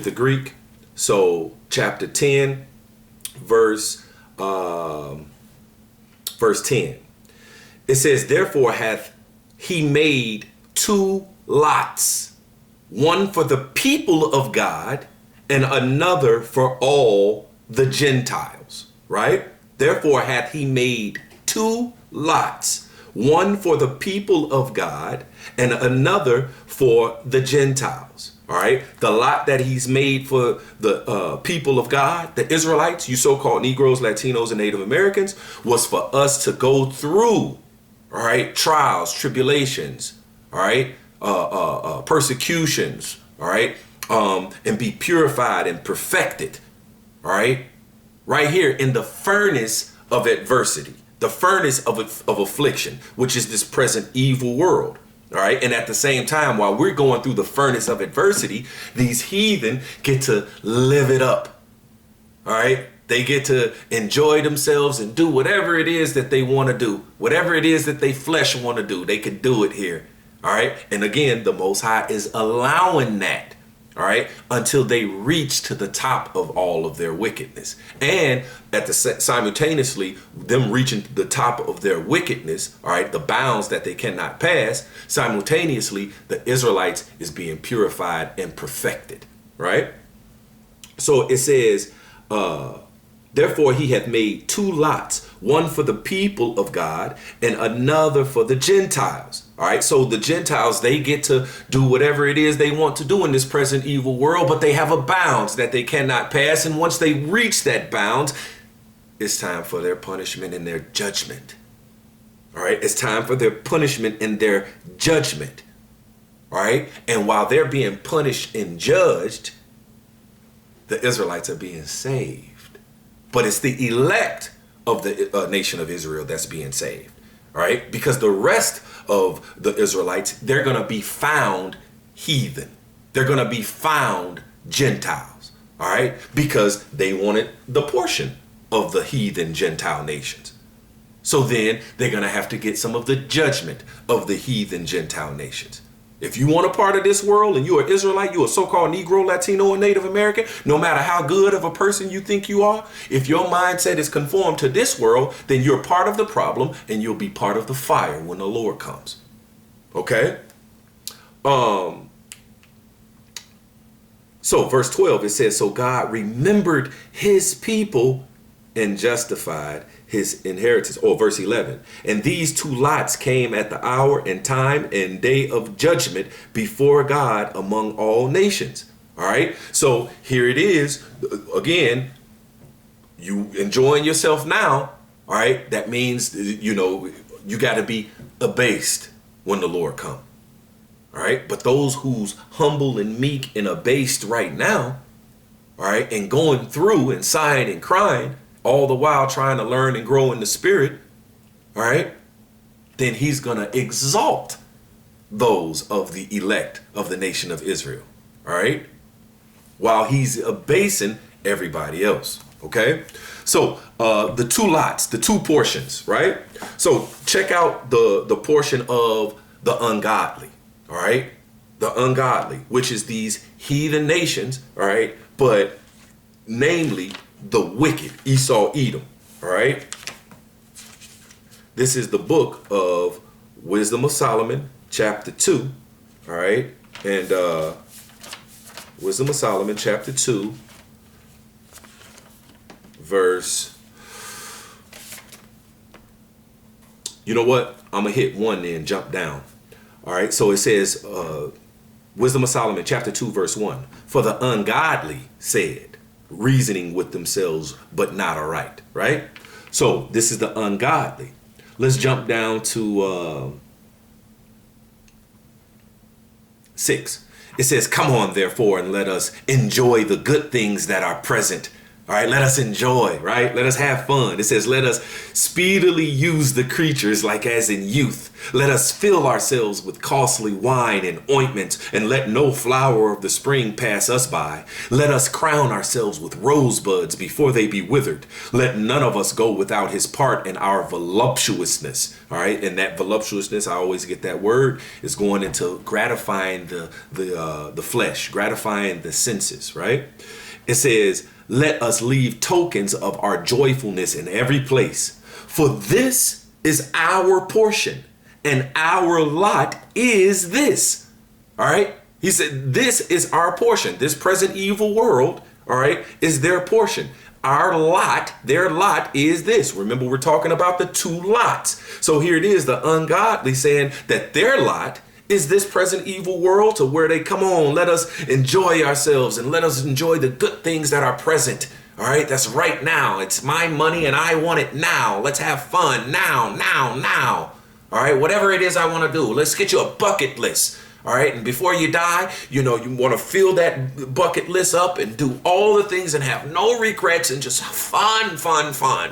the Greek. So chapter 10, verse 10. It says, therefore hath he made two lots, one for the people of God and another for all the Gentiles, right? Therefore hath he made two lots, one for the people of God and another for the Gentiles. All right. The lot that he's made for the people of God, the Israelites, you so-called Negroes, Latinos, and Native Americans, was for us to go through, all right, trials, tribulations, all right, persecutions, all right, and be purified and perfected, all right, right here in the furnace of adversity, the furnace of affliction, which is this present evil world. All right. And at the same time, while we're going through the furnace of adversity, these heathen get to live it up. All right. They get to enjoy themselves and do whatever it is that they want to do, whatever it is that they flesh want to do. They can do it here. All right. And again, the Most High is allowing that. All right, until they reach to the top of all of their wickedness. And at the simultaneously, them reaching the top of their wickedness, all right, the bounds that they cannot pass, simultaneously, the Israelites is being purified and perfected, right? So it says, therefore he hath made two lots, one for the people of God and another for the Gentiles. All right, so the Gentiles, they get to do whatever it is they want to do in this present evil world, but they have a bounds that they cannot pass. And once they reach that bounds, it's time for their punishment and their judgment. All right, it's time for their punishment and their judgment. All right, and while they're being punished and judged, the Israelites are being saved. But it's the elect of the nation of Israel that's being saved. All right, because the rest of the Israelites, they're going to be found heathen. They're going to be found Gentiles. All right, because they wanted the portion of the heathen Gentile nations. So then they're going to have to get some of the judgment of the heathen Gentile nations. If you want a part of this world and you're an Israelite, you're a so-called Negro, Latino, or Native American, no matter how good of a person you think you are, if your mindset is conformed to this world, then you're part of the problem and you'll be part of the fire when the Lord comes. Okay? So verse 12, it says, so God remembered his people and justified his inheritance. Or verse 11, and these two lots came at the hour and time and day of judgment before God among all nations. All right. So here it is again, you enjoying yourself now. All right. That means, you know, you got to be abased when the Lord comes. All right. But those who's humble and meek and abased right now, all right, and going through and sighing and crying, all the while trying to learn and grow in the spirit, all right, then he's going to exalt those of the elect of the nation of Israel, all right, while he's abasing everybody else, okay? So the two lots, the two portions, right? So check out the portion of the ungodly, all right? The ungodly, which is these heathen nations, all right, but namely the wicked, Esau, Edom. All right. This is the book of Wisdom of Solomon, chapter 2. All right. And Wisdom of Solomon, chapter 2, verse. You know what? I'm going to hit 1 then jump down. All right. So it says, Wisdom of Solomon, chapter 2, verse 1. For the ungodly said, reasoning with themselves, but not aright, right? So this is the ungodly. Let's jump down to 6. It says, come on, therefore, and let us enjoy the good things that are present, All right, let us enjoy, right? Let us have fun. It says, let us speedily use the creatures like as in youth. Let us fill ourselves with costly wine and ointments, and let no flower of the spring pass us by. Let us crown ourselves with rosebuds before they be withered. Let none of us go without his part in our voluptuousness. All right, and that voluptuousness, I always get that word, is going into gratifying the flesh, gratifying the senses, right? It says, let us leave tokens of our joyfulness in every place. For this is our portion, and our lot is this. All right. He said, this is our portion. This present evil world, all right, is their portion. Our lot, their lot is this. Remember, we're talking about the two lots. So here it is, the ungodly saying that their lot is this present evil world, to where they come on, let us enjoy ourselves and let us enjoy the good things that are present. All right, that's right now. It's my money and I want it now. Let's have fun now, now, now. All right, whatever it is I want to do, let's get you a bucket list. All right, and before you die, you want to fill that bucket list up and do all the things and have no regrets and just fun, fun, fun.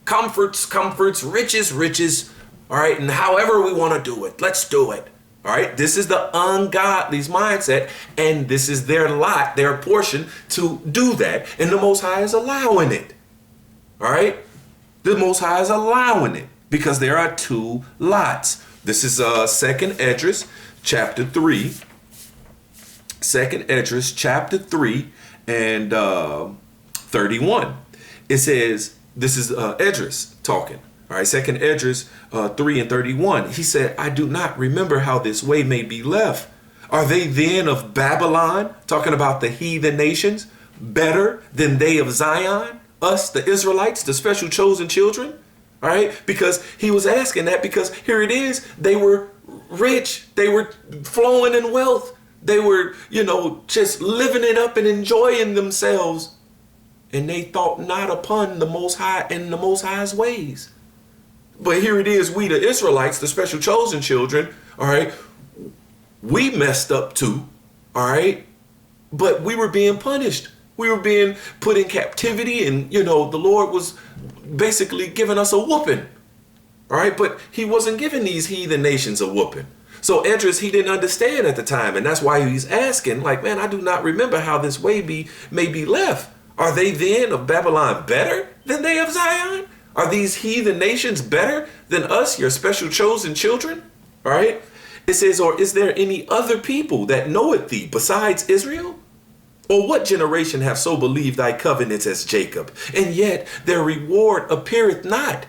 Comforts, comforts, riches, riches. All right, and however we want to do it, let's do it. All right, this is the ungodly's mindset, and this is their lot, their portion to do that. And the Most High is allowing it. All right, the Most High is allowing it because there are two lots. This is 2nd Esdras chapter 3. 2nd Esdras chapter 3 and 31. It says, this is Esdras talking. All right, 2nd Esdras 3 and 31. He said, I do not remember how this way may be left. Are they then of Babylon, talking about the heathen nations, better than they of Zion, us, the Israelites, the special chosen children? All right, because he was asking that because here it is, they were rich, they were flowing in wealth, they were, just living it up and enjoying themselves. And they thought not upon the Most High and the Most High's ways. But here it is, we the Israelites, the special chosen children, all right, we messed up too, all right, but we were being punished. We were being put in captivity, and, the Lord was basically giving us a whooping, all right, but he wasn't giving these heathen nations a whooping. So Esdras, he didn't understand at the time, and that's why he's asking, like, man, I do not remember how this way may be left. Are they then of Babylon better than they of Zion? Are these heathen nations better than us, your special chosen children? All right. It says, or is there any other people that knoweth thee besides Israel? Or what generation have so believed thy covenants as Jacob? And yet their reward appeareth not.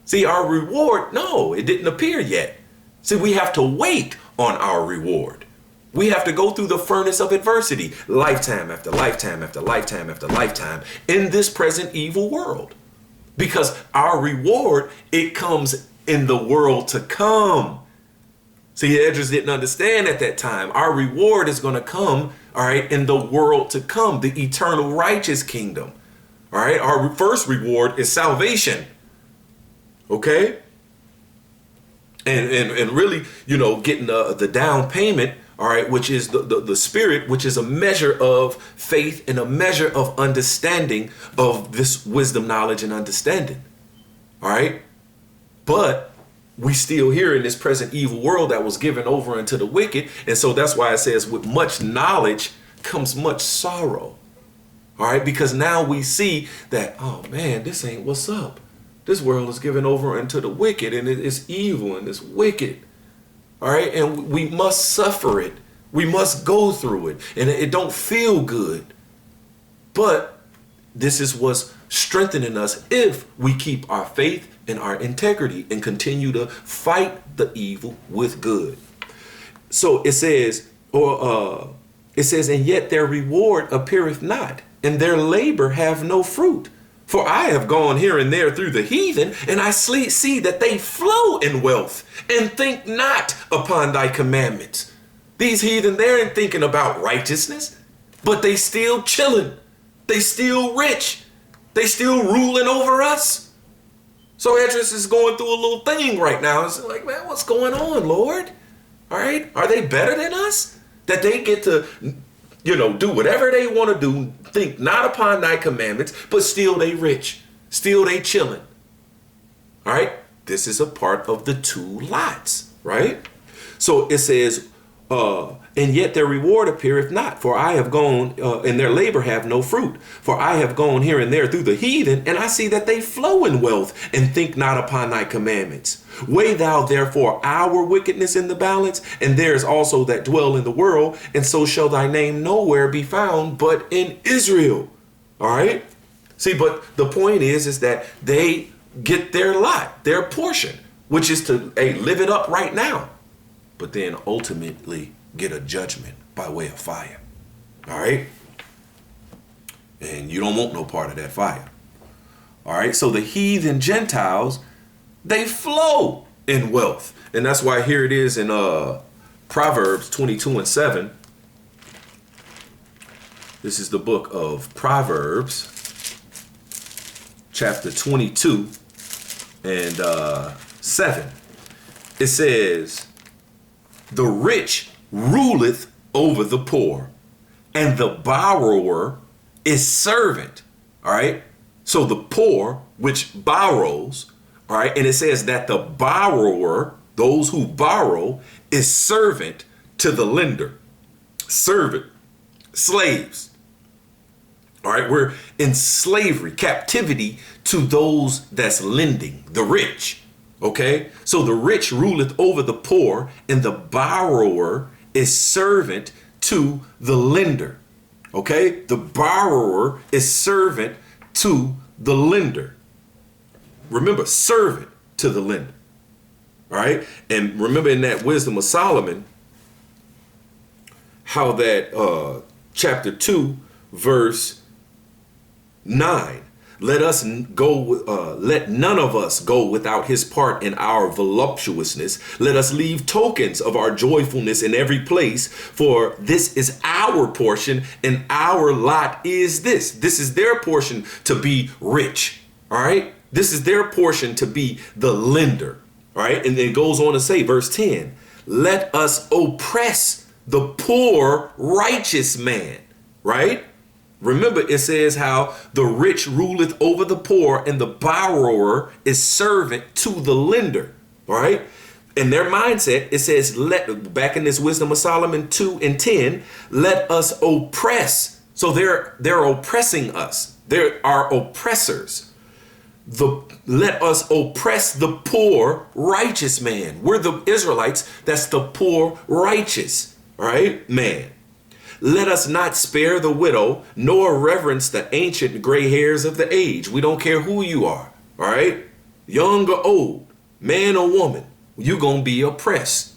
See, our reward, no, it didn't appear yet. See, we have to wait on our reward. We have to go through the furnace of adversity, lifetime after lifetime after lifetime after lifetime in this present evil world. Because our reward, it comes in the world to come. See, Esdras didn't understand at that time. Our reward is going to come, all right, in the world to come, the eternal righteous kingdom. All right, our first reward is salvation. Okay? And really, getting the down payment, all right, which is the spirit, which is a measure of faith and a measure of understanding of this wisdom, knowledge, and understanding. All right. But we still here in this present evil world that was given over unto the wicked. And so that's why it says with much knowledge comes much sorrow. All right. Because now we see that, oh, man, this ain't what's up. This world is given over unto the wicked, and it is evil and it's wicked. All right, and we must suffer it. We must go through it, and it don't feel good. But this is what's strengthening us if we keep our faith and our integrity and continue to fight the evil with good. So it says, and yet their reward appeareth not, and their labor have no fruit. For I have gone here and there through the heathen, and I see that they flow in wealth and think not upon thy commandments. These heathen, they ain't thinking about righteousness, but they still chilling. They still rich. They still ruling over us. So Esdras is going through a little thing right now. It's like, man, what's going on, Lord? All right. Are they better than us? That they get to do whatever they want to do, think not upon thy commandments, but still they rich, still they chilling. All right. This is a part of the two lots, right? So it says, and yet their reward appeareth not, for I have gone, and their labor have no fruit. For I have gone here and there through the heathen, and I see that they flow in wealth, and think not upon thy commandments. Weigh thou therefore our wickedness in the balance, and theirs also that dwell in the world, and so shall thy name nowhere be found but in Israel. All right? See, but the point is that they get their lot, their portion, which is to live it up right now, but then ultimately get a judgment by way of fire. All right. And you don't want no part of that fire. All right. So the heathen Gentiles, they flow in wealth. And that's why here it is in Proverbs 22:7. This is the book of Proverbs, chapter 22 and 7. It says, the rich ruleth over the poor, and the borrower is servant. All right. So the poor, which borrows, all right. And it says that the borrower, those who borrow, is servant to the lender. Servant, slaves. All right. We're in slavery, captivity to those that's lending, the rich. Okay. So the rich ruleth over the poor, and the borrower is servant to the lender. Okay. The borrower is servant to the lender. Remember, servant to the lender. All right. And remember in that Wisdom of Solomon, how that chapter 2, verse 9. Let none of us go without his part in our voluptuousness. Let us leave tokens of our joyfulness in every place, for this is our portion, and our lot is this. This is their portion to be rich. All right. This is their portion to be the lender. All right. And then it goes on to say, verse 10, let us oppress the poor righteous man. Right. Remember, it says how the rich ruleth over the poor, and the borrower is servant to the lender. All right. In their mindset, it says, back in this Wisdom of Solomon 2:10, let us oppress. So they're oppressing us. They are oppressors. Let us oppress the poor righteous man. We're the Israelites. That's the poor righteous, all right, man. Let us not spare the widow, nor reverence the ancient gray hairs of the age. We don't care who you are. All right. Young or old, man or woman, you're going to be oppressed.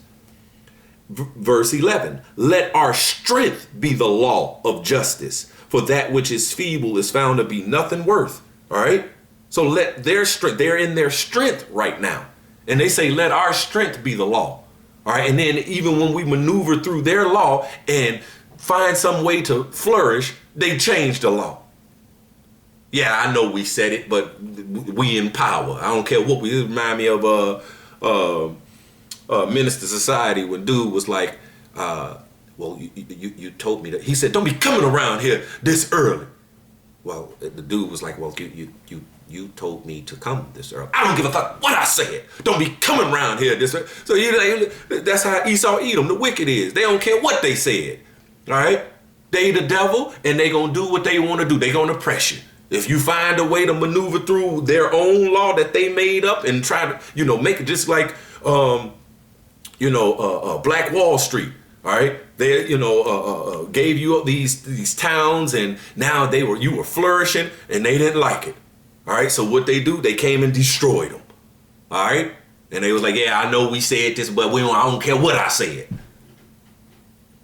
Verse 11, let our strength be the law of justice, for that which is feeble is found to be nothing worth. All right. So let their strength, they're in their strength right now. And they say, let our strength be the law. All right. And then even when we maneuver through their law and find some way to flourish, they change the law. Yeah, I know we said it, but we in power. I don't care what we remind me of Minister Society when dude was like, well, you told me that. He said, don't be coming around here this early. Well, the dude was like, well, you told me to come this early. I don't give a fuck what I said. Don't be coming around here this early. So that's how Esau Edom, the wicked is. They don't care what they said. All right. They the devil, and they going to do what they want to do. They going to oppress you. If you find a way to maneuver through their own law that they made up and try to, make it just like, Black Wall Street. All right. They, gave you up these towns, and now you were flourishing, and they didn't like it. All right. So what they do, they came and destroyed them. All right. And they was like, yeah, I know we said this, but I don't care what I said.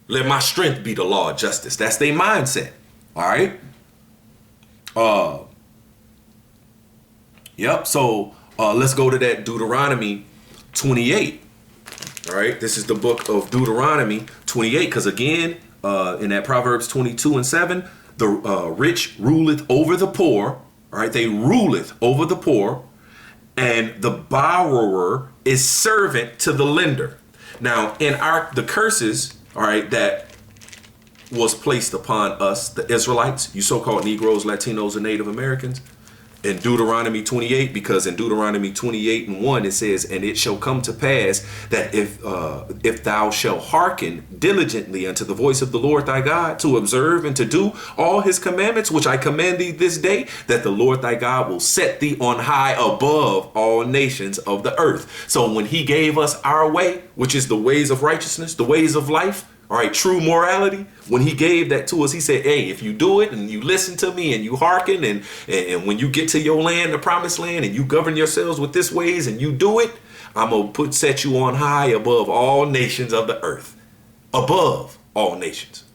Let my strength be the law of justice. That's their mindset. All right. Yep. So let's go to that Deuteronomy 28. All right. This is the book of Deuteronomy 28. Because again, in that Proverbs 22:7, the rich ruleth over the poor. All right. They ruleth over the poor, and the borrower is servant to the lender. Now, in the curses, all right, that was placed upon us, the Israelites, you so-called Negroes, Latinos, and Native Americans, in Deuteronomy 28, because in Deuteronomy 28:1 it says, and it shall come to pass that if thou shalt hearken diligently unto the voice of the Lord thy God, to observe and to do all his commandments which I command thee this day, that the Lord thy God will set thee on high above all nations of the earth. So when he gave us our way, which is the ways of righteousness, the ways of life, all right, true morality, when he gave that to us, he said, hey, if you do it and you listen to me and you hearken, and when you get to your land, the promised land, and you govern yourselves with this ways and you do it, I'm going to set you on high above all nations of the earth, above all nations.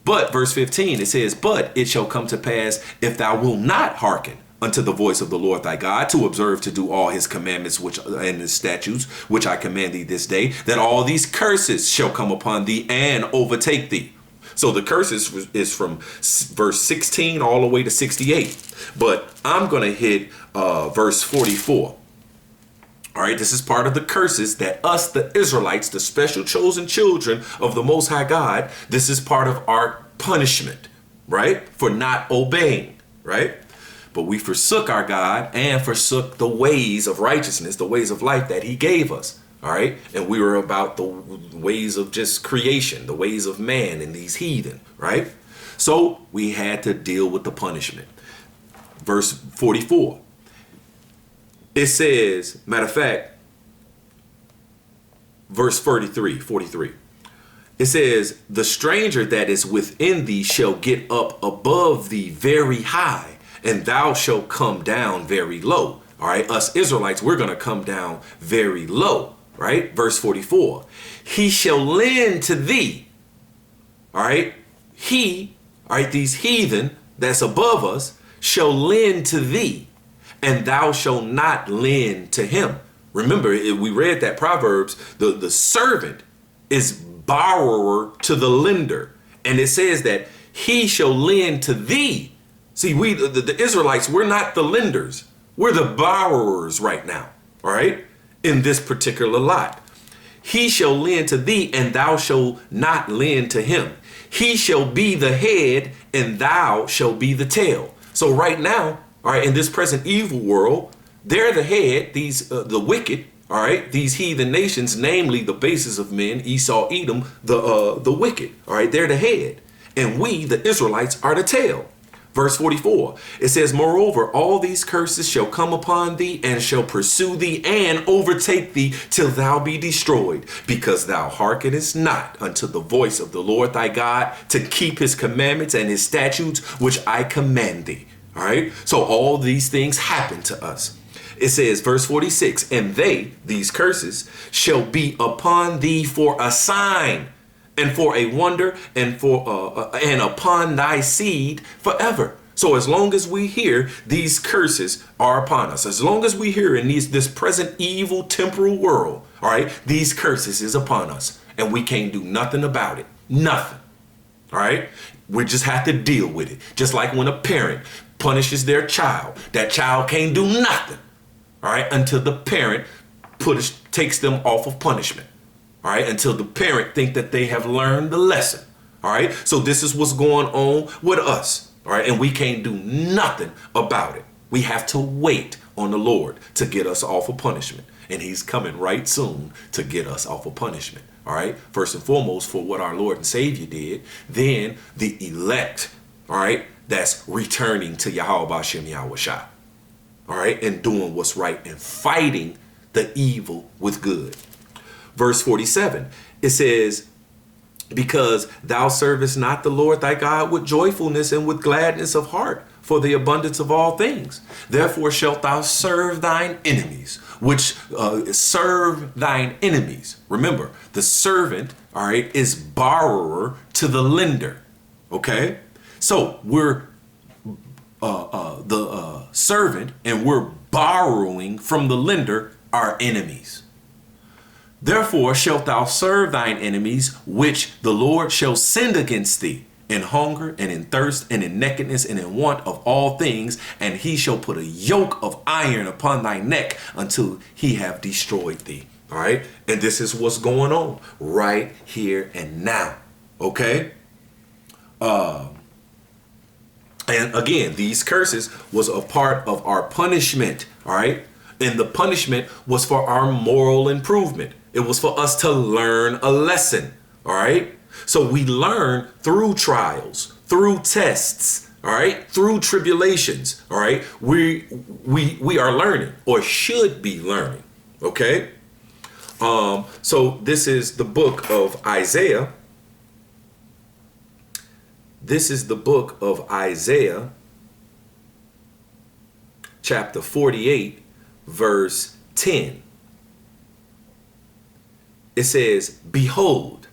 But verse 15, it says, but it shall come to pass, if thou wilt not hearken unto the voice of the Lord thy God, to observe to do all his commandments and his statutes which I command thee this day, that all these curses shall come upon thee and overtake thee. So the curses is from verse 16 all the way to 68. But I'm going to hit verse 44. All right, this is part of the curses that us, the Israelites, the special chosen children of the Most High God, this is part of our punishment, right? For not obeying, right? But we forsook our God and forsook the ways of righteousness, the ways of life that he gave us. All right. And we were about the ways of just creation, the ways of man and these heathen. Right. So we had to deal with the punishment. Verse 44. It says, matter of fact, verse 43. It says, the stranger that is within thee shall get up above thee very high, and thou shalt come down very low. All right, us Israelites, we're going to come down very low, right? Verse 44, he shall lend to thee. All right, these heathen that's above us shall lend to thee, and thou shalt not lend to him. Remember, we read that Proverbs, the servant is borrower to the lender. And it says that he shall lend to thee. See, we, the Israelites, we're not the lenders. We're the borrowers right now, all right, in this particular lot. He shall lend to thee, and thou shalt not lend to him. He shall be the head, and thou shalt be the tail. So right now, all right, in this present evil world, they're the head, these the wicked, all right, these heathen nations, namely the bases of men, Esau, Edom, the wicked, all right, they're the head. And we, the Israelites, are the tail. Verse 44, it says, moreover, all these curses shall come upon thee and shall pursue thee and overtake thee till thou be destroyed, because thou hearkenest not unto the voice of the Lord thy God to keep his commandments and his statutes, which I command thee. All right. So all these things happen to us. It says, verse 46, and they, these curses, shall be upon thee for a sign, and for a wonder, and for and upon thy seed forever. So as long as we hear, these curses are upon us. As long as we hear in this present evil temporal world, all right, these curses is upon us, and we can't do nothing about it. Nothing. All right. We just have to deal with it. Just like when a parent punishes their child, that child can't do nothing. All right, until the parent takes them off of punishment. All right, until the parent think that they have learned the lesson. All right, so this is what's going on with us. All right, and we can't do nothing about it. We have to wait on the Lord to get us off of punishment. And he's coming right soon to get us off of punishment. All right, first and foremost, for what our Lord and Savior did, then the elect, all right, that's returning to Yahweh B'Shem Yahweh Shai. All right, and doing what's right and fighting the evil with good. Verse 47, it says, because thou servest not the Lord thy God with joyfulness and with gladness of heart for the abundance of all things. Therefore shalt thou serve thine enemies, which serve thine enemies. Remember, the servant, all right, is borrower to the lender. Okay, so we're the servant, and we're borrowing from the lender, our enemies. Therefore shalt thou serve thine enemies, which the Lord shall send against thee, in hunger and in thirst and in nakedness and in want of all things, and he shall put a yoke of iron upon thy neck until he have destroyed thee. All right, and this is what's going on right here and now. Okay, And again, these curses was a part of our punishment, all right? And the punishment was for our moral improvement. It was for us to learn a lesson, all right? So we learn through trials, through tests, all right? Through tribulations, all right? We are learning, or should be learning, okay? So this is the book of Isaiah. This is the book of Isaiah, chapter 48, verse 10. It says, "Behold,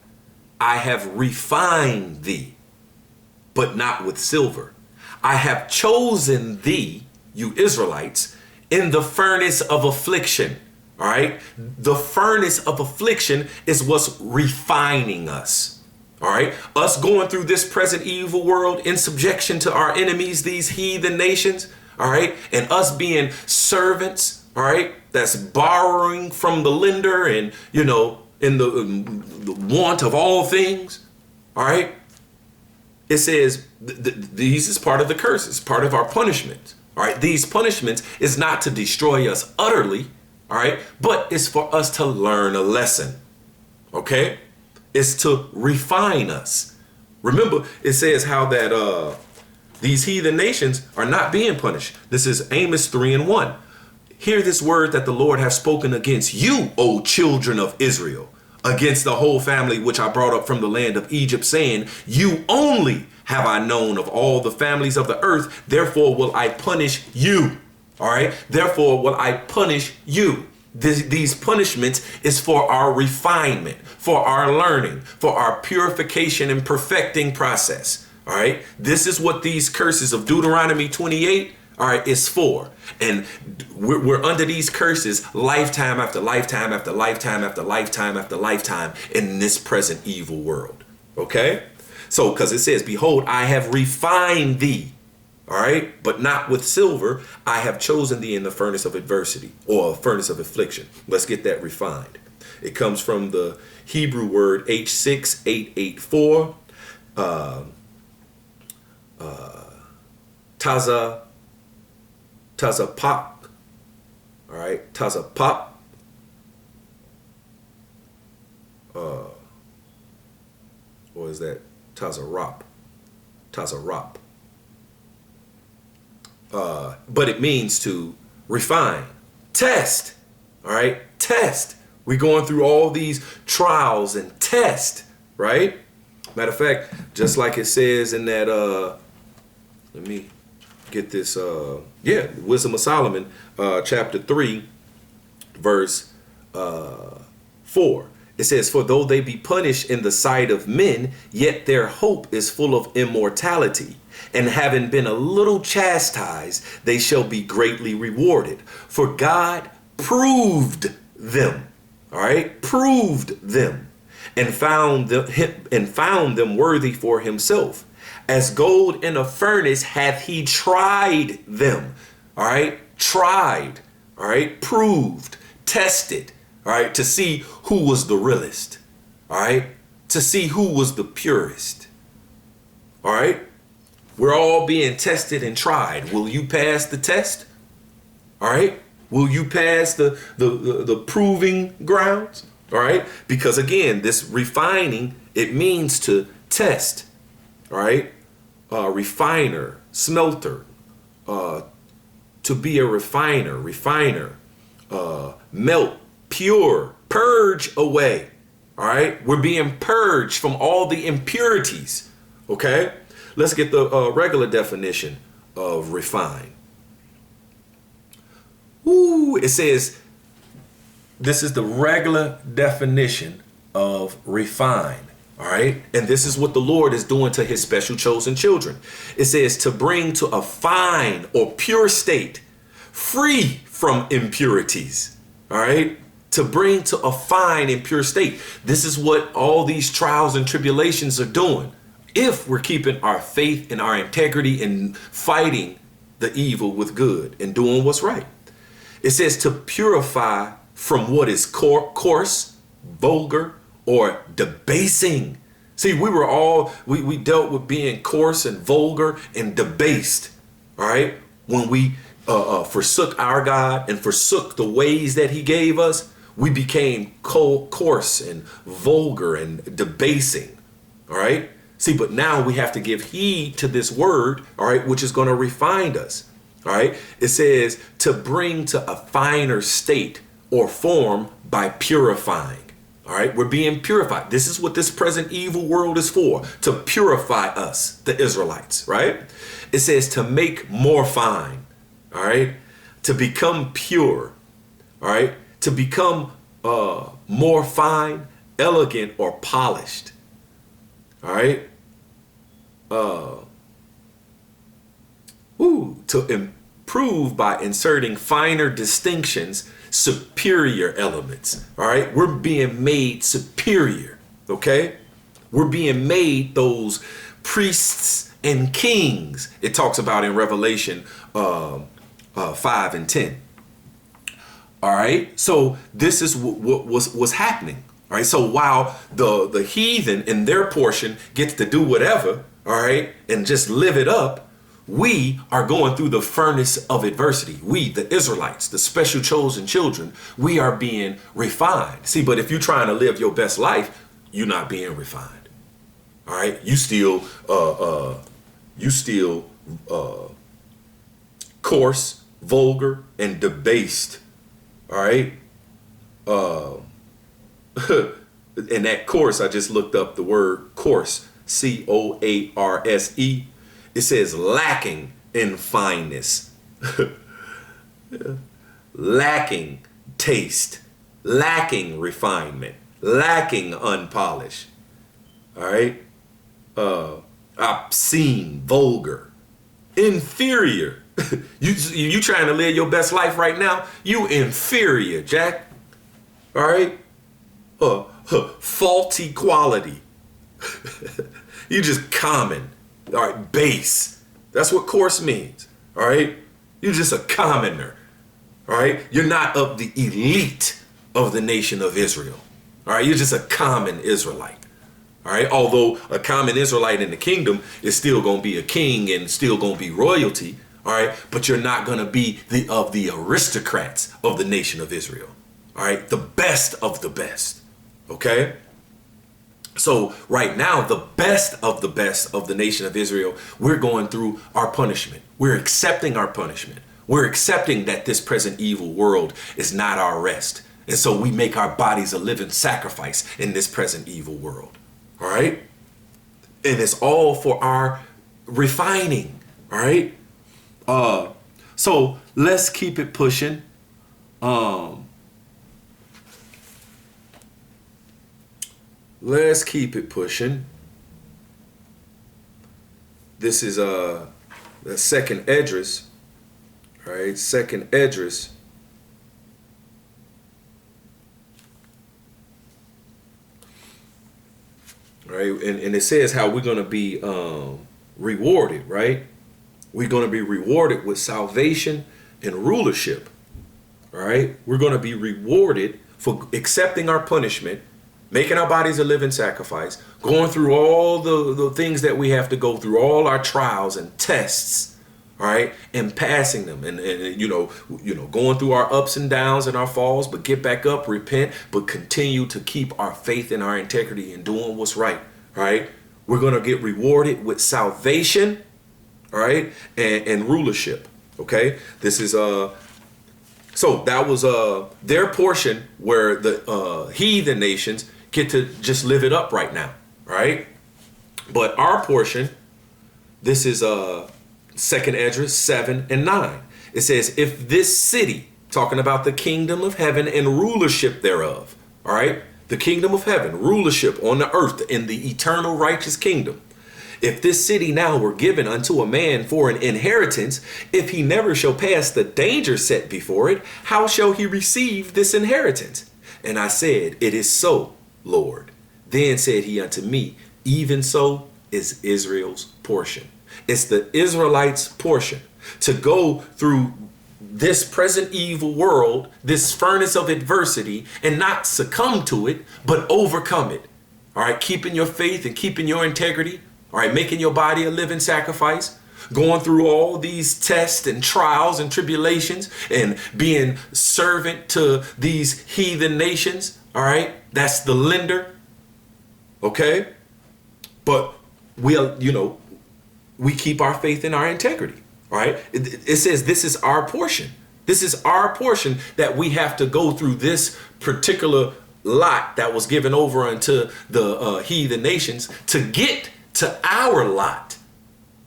I have refined thee, but not with silver. I have chosen thee, you Israelites, in the furnace of affliction." All right. The furnace of affliction is what's refining us. All right. Us going through this present evil world in subjection to our enemies, these heathen nations. All right. And us being servants. All right. That's borrowing from the lender and, in the want of all things. All right. It says these is part of the curses, part of our punishment. All right. These punishments is not to destroy us utterly. All right. But it's for us to learn a lesson. OK. It's to refine us. Remember, it says how that these heathen nations are not being punished. This is Amos 3:1. "Hear this word that the Lord has spoken against you, O children of Israel, against the whole family which I brought up from the land of Egypt, saying, you only have I known of all the families of the earth. Therefore will I punish you." All right. Therefore will I punish you. These punishments is for our refinement, for our learning, for our purification and perfecting process. All right. This is what these curses of Deuteronomy 28, all right, is for. And we're under these curses lifetime after lifetime after lifetime after lifetime after lifetime in this present evil world. OK, so because it says, "Behold, I have refined thee." All right. "But not with silver. I have chosen thee in the furnace of adversity," or a furnace of affliction. Let's get that refined. It comes from the Hebrew word H6884. Tazapop. All right. Tazapop. Or is that Tazarop? Tazarop. But it means to refine, test. All right. Test. We're going through all these trials and test. Right. Matter of fact, just like it says in that, let me get this. Wisdom of Solomon, chapter 3, verse 4. It says, "For though they be punished in the sight of men, yet their hope is full of immortality. And having been a little chastised, they shall be greatly rewarded. For God proved them." All right. Proved them and found them worthy for himself. "As gold in a furnace hath he tried them." All right. Tried. All right. Proved. Tested. All right. To see who was the realest. All right. To see who was the purest. All right. We're all being tested and tried. Will you pass the test? All right. Will you pass the proving grounds? All right. Because again, this refining, it means to test. All right. Refiner, smelter, to be a refiner, melt, pure, purge away. All right. We're being purged from all the impurities. Okay. Let's get the regular definition of refine. It says, this is the regular definition of refine. All right. And this is what the Lord is doing to his special chosen children. It says to bring to a fine or pure state, free from impurities. All right. To bring to a fine and pure state. This is what all these trials and tribulations are doing. If we're keeping our faith and our integrity and fighting the evil with good and doing what's right. It says to purify from what is coarse, vulgar, or debasing. See, we dealt with being coarse and vulgar and debased, all right? When we forsook our God and forsook the ways that he gave us, we became coarse and vulgar and debasing, all right? See, but now we have to give heed to this word, all right, which is going to refine us, all right? It says to bring to a finer state or form by purifying. All right, we're being purified. This is what this present evil world is for, to purify us, the Israelites, right? It says to make more fine, all right, to become pure, all right, to become more fine, elegant, or polished, all right, to improve by inserting finer distinctions, superior elements. All right, we're being made superior. Okay, we're being made those priests and kings it talks about in Revelation 5 and 10. All right, so this is what was happening. All right, so while the heathen in their portion gets to do whatever, all right, and just live it up, we are going through the furnace of adversity. We, the Israelites, the special chosen children, we are being refined. See, but if you're trying to live your best life, you're not being refined. All right, you still coarse, vulgar, and debased. All right. In that course, I just looked up the word coarse, COARSE. It says lacking in fineness, lacking taste, lacking refinement, lacking unpolished. All right. Obscene, vulgar, inferior. You trying to live your best life right now? You inferior, Jack. All right. Faulty quality. You just common. All right, base. That's what coarse means. All right, you're just a commoner. All right, you're not of the elite of the nation of Israel. All right, you're just a common Israelite. All right, although a common Israelite in the kingdom is still going to be a king and still going to be royalty. All right, but you're not going to be of the aristocrats of the nation of Israel. All right, the best of the best. Okay. So right now, the best of the nation of Israel, we're going through our punishment. We're accepting our punishment. We're accepting that this present evil world is not our rest. And so we make our bodies a living sacrifice in this present evil world. All right. And it's all for our refining. All right. So let's keep it pushing. Let's keep it pushing. This is the second Esdras. All right, second Esdras. All right, and it says how we're going to be rewarded, right? We're going to be rewarded with salvation and rulership. All right, we're going to be rewarded for accepting our punishment, making our bodies a living sacrifice, going through all the things that we have to go through, all our trials and tests, all right, and passing them, and going through our ups and downs and our falls, but get back up, repent, but continue to keep our faith and our integrity and doing what's right, all right? We're going to get rewarded with salvation, all right, and rulership, okay? This is so that was their portion where the heathen nations get to just live it up right now, right? But our portion, this is 2nd Esdras 7 and 9. It says, if this city, talking about the kingdom of heaven and rulership thereof, all right? The kingdom of heaven, rulership on the earth in the eternal righteous kingdom. If this city now were given unto a man for an inheritance, if he never shall pass the danger set before it, how shall he receive this inheritance? And I said, it is so, Lord. Then said he unto me, even so is Israel's portion. It's the Israelites' portion to go through this present evil world, this furnace of adversity, and not succumb to it, but overcome it. all right, keeping your faith and keeping your integrity, all right, making your body a living sacrifice, going through all these tests and trials and tribulations and being servant to these heathen nations, all right, that's the lender, okay? But we'll, we keep our faith and our integrity, all right? It says this is our portion. This is our portion, that we have to go through this particular lot that was given over unto the heathen nations to get to our lot.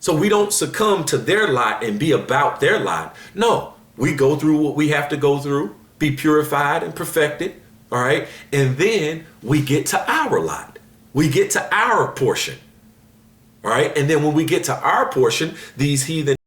So we don't succumb to their lot and be about their lot. No, we go through what we have to go through, be purified and perfected, all right? And then we get to our lot. We get to our portion, all right? And then when we get to our portion, these heathen